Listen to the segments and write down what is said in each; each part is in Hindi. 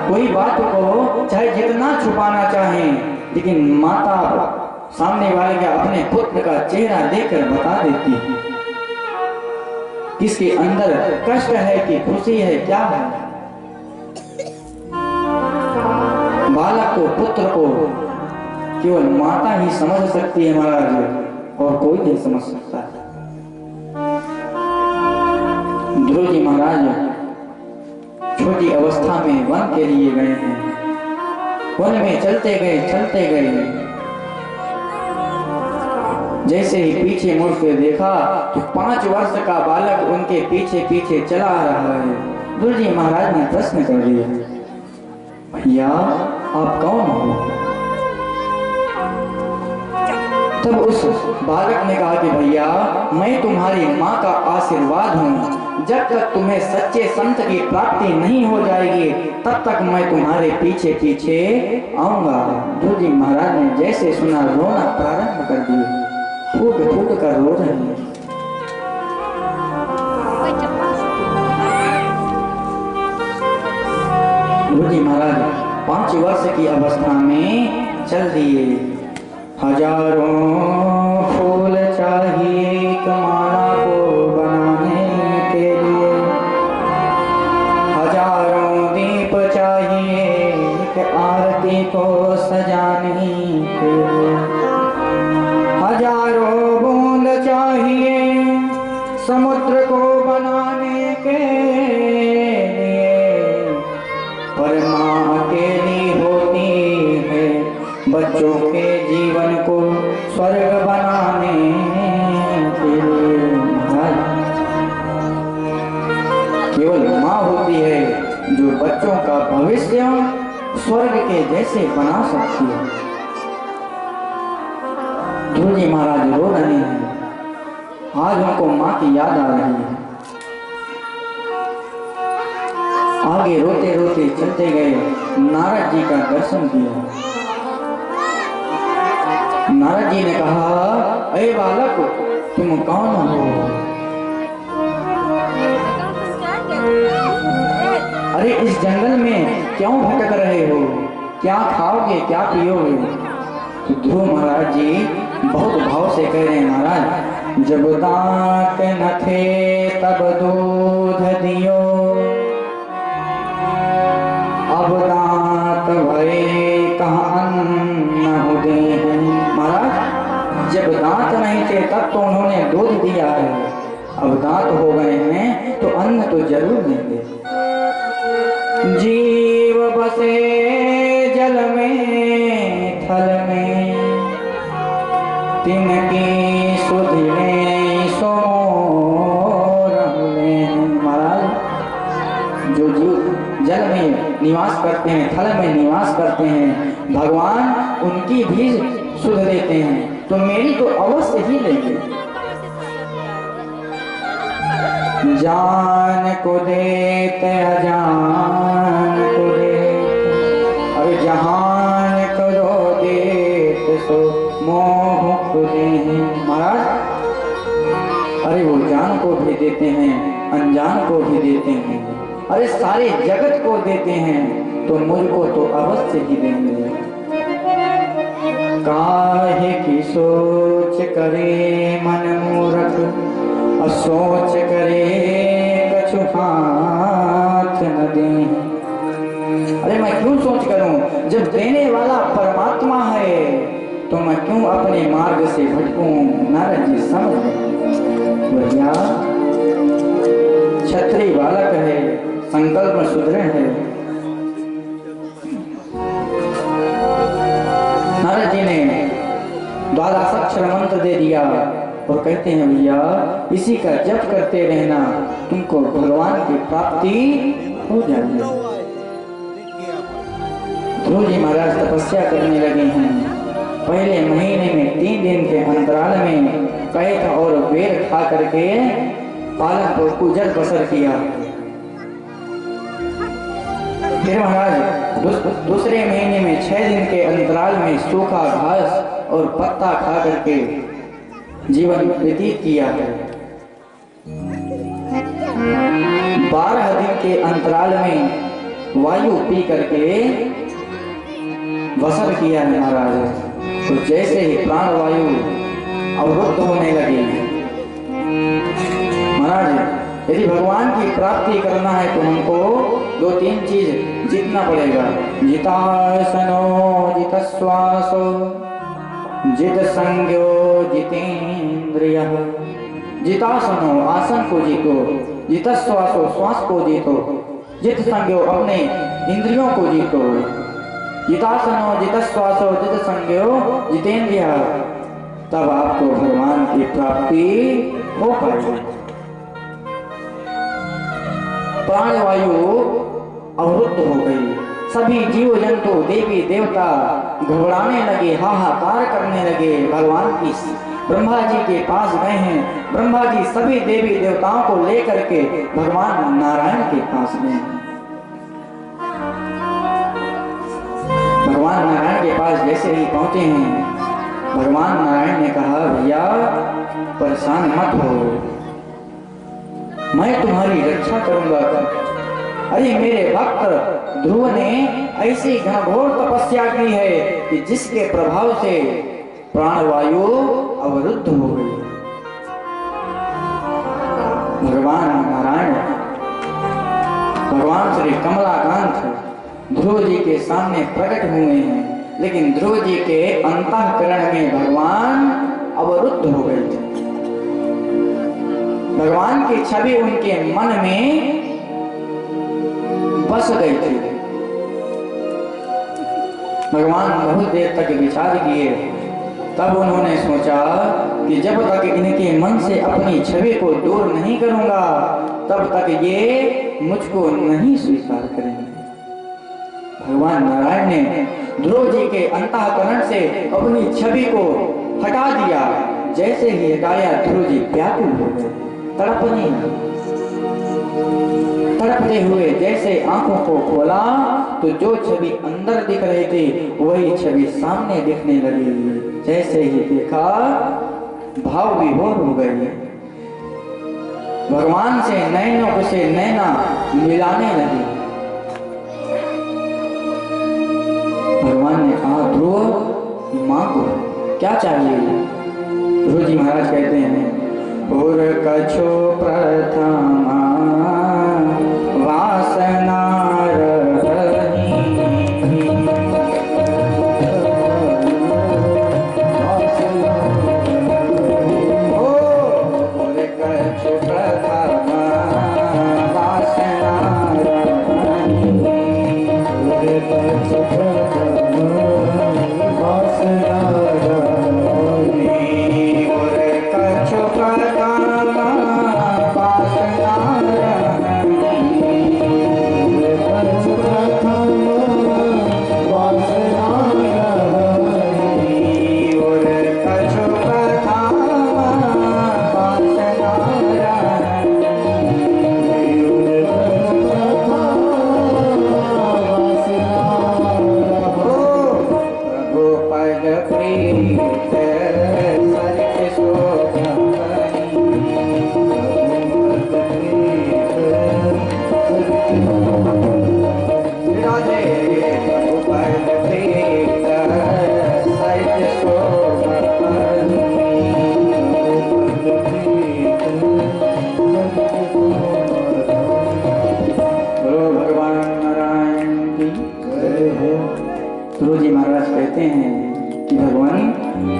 कोई बात को चाहे जितना छुपाना चाहे, लेकिन माता सामने वाले के अपने पुत्र का चेहरा देखकर बता देती है किसके अंदर कष्ट है कि खुशी है, क्या है। बालक को, पुत्र को केवल माता ही समझ सकती है महाराज, और कोई नहीं समझ सकता। ध्रुव जी महाराज छोटी अवस्था में वन के लिए गए हैं। वन में चलते गए जैसे ही पीछे मुड़ के देखा तो 5 वर्ष का बालक उनके पीछे पीछे चला आ रहा है। ध्रुव जी महाराज ने प्रश्न कर दिया, भैया आप कौन हो? तब उस बालक ने कहा कि भैया मैं तुम्हारी माँ का आशीर्वाद हूँ, जब तक तुम्हें सच्चे संत की प्राप्ति नहीं हो जाएगी तब तक मैं तुम्हारे पीछे पीछे आऊंगा। ध्रुव जी महाराज ने जैसे सुना रोना प्रारंभ कर दिया, फूट फूट कर रो रहे हैं। ध्रुव जी महाराज 5 वर्ष की अवस्था में चल दिए। हजारों फूल चाहिए एक माला को बनाने के लिए, हजारों दीप चाहिए एक आरती को सजाने के लिए, हजारों बूंद चाहिए समुद्र को बनाने के लिए, पर माँ अकेली होती है बच्चों के जीवन को स्वर्ग बनाने के लिए। केवल माँ होती है जो बच्चों का भविष्य स्वर्ग के जैसे बना सकती है। ध्रुव जी महाराज रो रहे हैं, आज उनको माँ की याद आ रही है। आगे रोते रोते चलते गए, नारद जी का दर्शन किया। नारद जी ने कहा, अरे बालक तुम कौन हो? अरे इस जंगल में क्यों भटक रहे हो? क्या खाओगे, क्या पियोगे? तो ध्रुव महाराज जी बहुत भाव से कह रहे हैं, महाराज जब दांत न थे तब दूध दियो, अब दांत भरे कहाँ अन्न हो दे। महाराज जब दांत नहीं थे तब तो उन्होंने दूध दिया है, अब दांत हो गए हैं तो अन्न तो जरूर देंगे। जीव बसे जल में थल में, तिनकी सुधिरे सो रहले। महाराज जो जीव जल में निवास करते हैं, थल में निवास करते हैं, भगवान उनकी भी सुध देते हैं, तो मेरी तो अवश्य ही लेंगे। जान को देते अजान को देते, अरे जहान करो देते सो मोह को दे। महाराज अरे वो जान को भी देते हैं, अनजान को भी देते हैं, अरे सारे जगत को देते हैं, तो मुझको तो अवश्य ही देंगे। काहे की सोच करे मन मूर्ख, असोच करे कछु हाथ न दे। अरे मैं क्यों सोच करूं, जब देने वाला परमात्मा है तो मैं क्यों अपने मार्ग से भटकूं? नारद जी समझ भैया क्षत्रिय बालक है, संकल्प में सुधरे है। नारद जी ने 12 अक्षर मंत्र दे दिया और कहते हैं भैया इसी का जप करते रहना, तुमको भगवान की प्राप्ति हो जाएगी। ध्रुव जी महाराज तपस्या करने लगे हैं। पहले महीने में 3 दिन के अंतराल में कैथ और बेर खा करके पालन को गुजर बसर किया। फिर महाराज दूसरे महीने में 6 दिन के अंतराल में सूखा घास और पत्ता खा करके जीवन व्यतीत किया है। 12 दिन के अंतराल में वायु पी करके वसन किया है महाराज। तो जैसे ही प्राण वायु अवरुद्ध होने लगी महाराज, यदि भगवान की प्राप्ति करना है तो हमको 2-3 चीज जीतना पड़ेगा। जितासनो जितश्वासो जित संज्ञो जितेन्द्रियः। जितासनो आसन को जीतो, जितश्वासो श्वास को जीतो, जित संज्ञो अपने इंद्रियों को जीतो। जितासनो जितश्वासो जित संज्ञो जितेन्द्रियः, तब आपको भगवान की प्राप्ति हो पाएगी। प्राणवायु अवरुद्ध हो गई, सभी जीव जंतु देवी देवता घबराने लगे, हाहाकार करने लगे। भगवान की ब्रह्मा जी के पास गए हैं। ब्रह्मा जी सभी देवी देवताओं को लेकर के भगवान नारायण के पास गए। भगवान नारायण के पास जैसे ही पहुंचे हैं, भगवान नारायण ने कहा, भैया परेशान मत हो, मैं तुम्हारी रक्षा करूंगा। अरे मेरे भक्त ध्रुव ने ऐसी घनघोर तपस्या की है कि जिसके प्रभाव से प्राणवायु अवरुद्ध हो गई। भगवान नारायण, भगवान श्री कमलाकांत ध्रुव जी के सामने प्रकट हुए हैं, लेकिन ध्रुव जी के अंतःकरण में भगवान अवरुद्ध हो गए थे। भगवान की छवि उनके मन में बस गई थी। भगवान बहुत देर तक विचार किए, तब उन्होंने सोचा कि जब तक इनके मन से अपनी छवि को दूर नहीं करूंगा, तब तक ये मुझको नहीं स्वीकार करेंगे। भगवान नारायण ने ध्रुव जी के अंतःकरण से अपनी छवि को हटा दिया। जैसे ही हटाया, ध्रुव जी व्याकुल हो गए, तड़पते हुए जैसे आंखों को खोला तो जो छवि अंदर दिख रही थी वही छवि सामने दिखने लगी। जैसे ही देखा, भाव विभोर हो गई। भगवान से नैनों से नैना मिलाने लगी। भगवान ने कहा, ध्रुव मां को क्या चाहिए? ध्रुव जी महाराज कहते हैं, पुर कछु प्रथमा वासना रही, पुर कछु प्रथमा वासना रही, पुर कछु प्रथमा वासना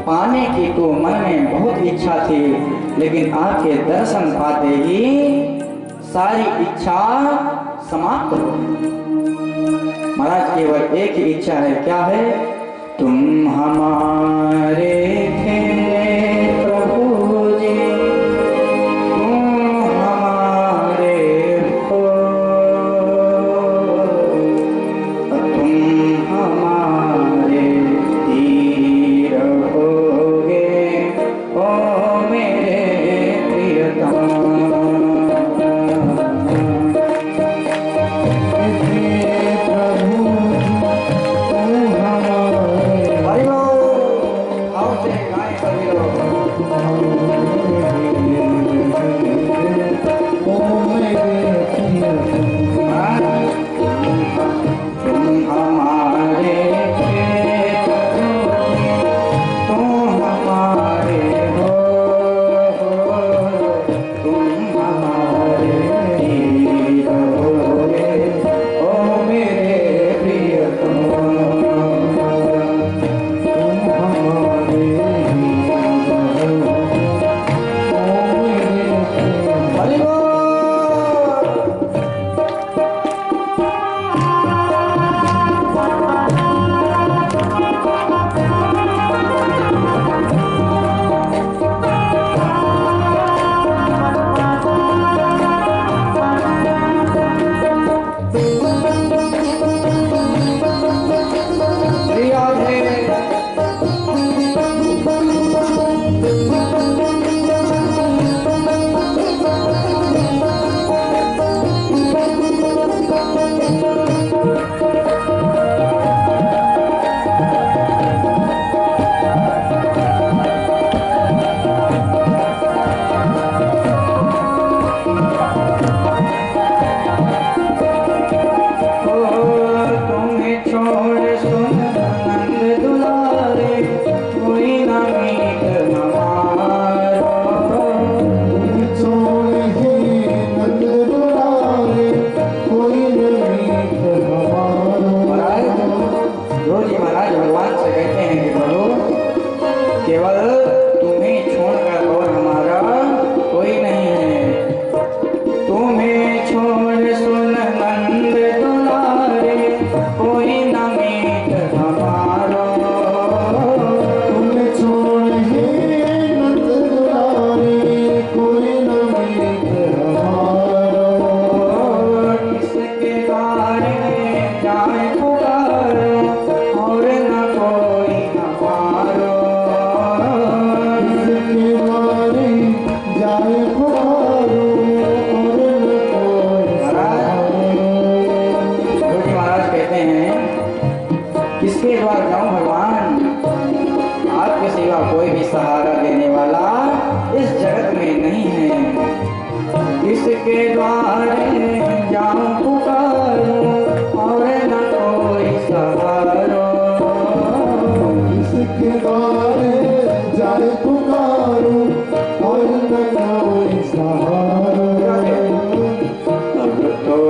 पाने की तो मन में बहुत इच्छा थी, लेकिन आपके दर्शन पाते ही सारी इच्छा समाप्त हो गई। महाराज केवल एक ही इच्छा है, क्या है? तुम हमारे थे प्रभु जी, तुम हमारे हो, तुम हमारे तीर होगे, ओ मेरे प्रियतम। प्रभु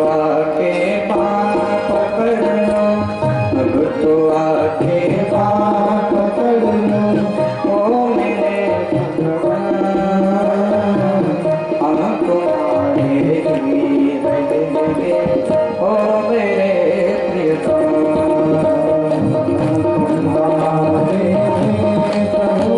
आके पाँव पकड़ लो, अब तो आके पाँव पकड़ लो, ओ मेरे भगवान हम तुम्हारे ही रहेंगे, ओ मेरे प्रियतम हमारे प्रभु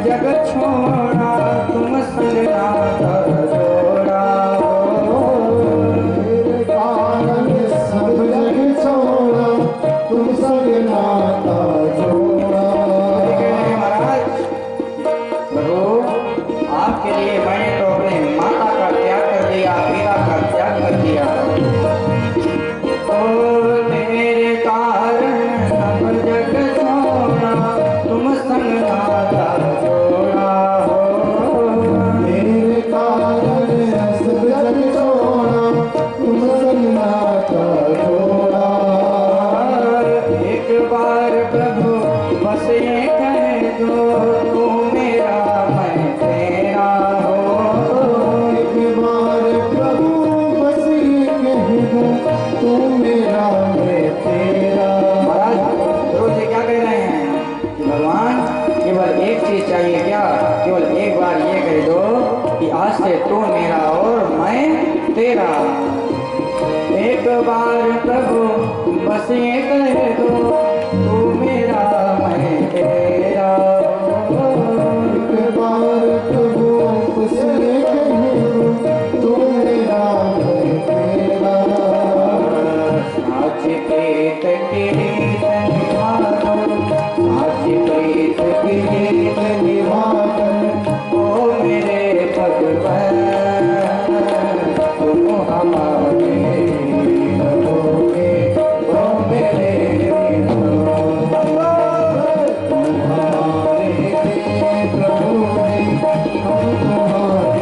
जग छोड़ा तुम संग नाता जोड़ा, तेरे कारण सब जग छोड़ा तुम संग नाता जोड़ा। महाराज प्रभु आपके लिए मैंने तो अपने माता का त्याग कर दिया, पिता का त्याग कर दिया, ओ तेरे कारण सब जग छोड़ा तुम संग नाता चाहिए क्या? केवल एक बार ये कह दो कि आज से तू मेरा और मैं तेरा। एक बार प्रभु बस ये कह दो तू मेरा मैं तेरा। एक बार प्रभु बस ये कह दो तू मेरा मैं तेरा। साच प्रीत की रीत निभा दो, साच प्रीत की रीत निभा दो, ओ मेरे भगवान तुम हमारे रहोगे, ओ मेरे तुम हमारे प्रभु हम तुम्हारे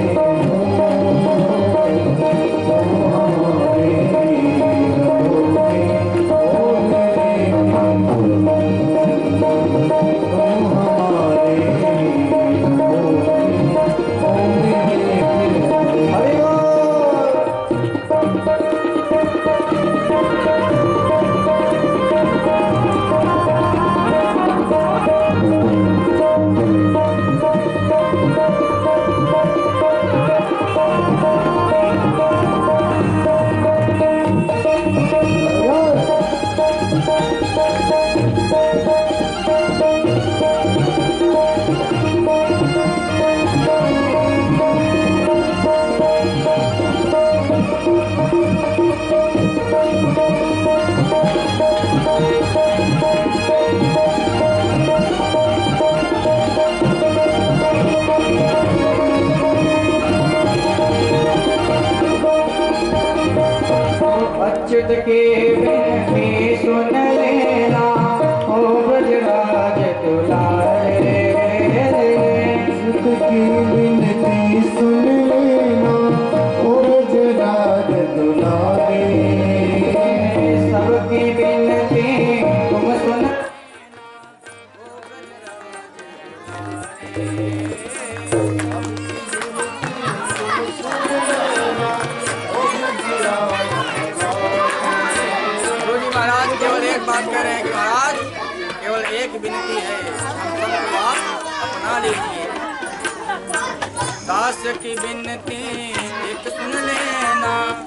अच्युत के विनती सुन लेना, ओ ब्रजराज दुलारे। अच्युत की विनती सुन लेना, ओ ब्रजराज दुलारे। सबकी विनती तुम सुन बात कह रहे हैं कि महाराज केवल एक विनती है, दास की बिनती एक सुन लेना।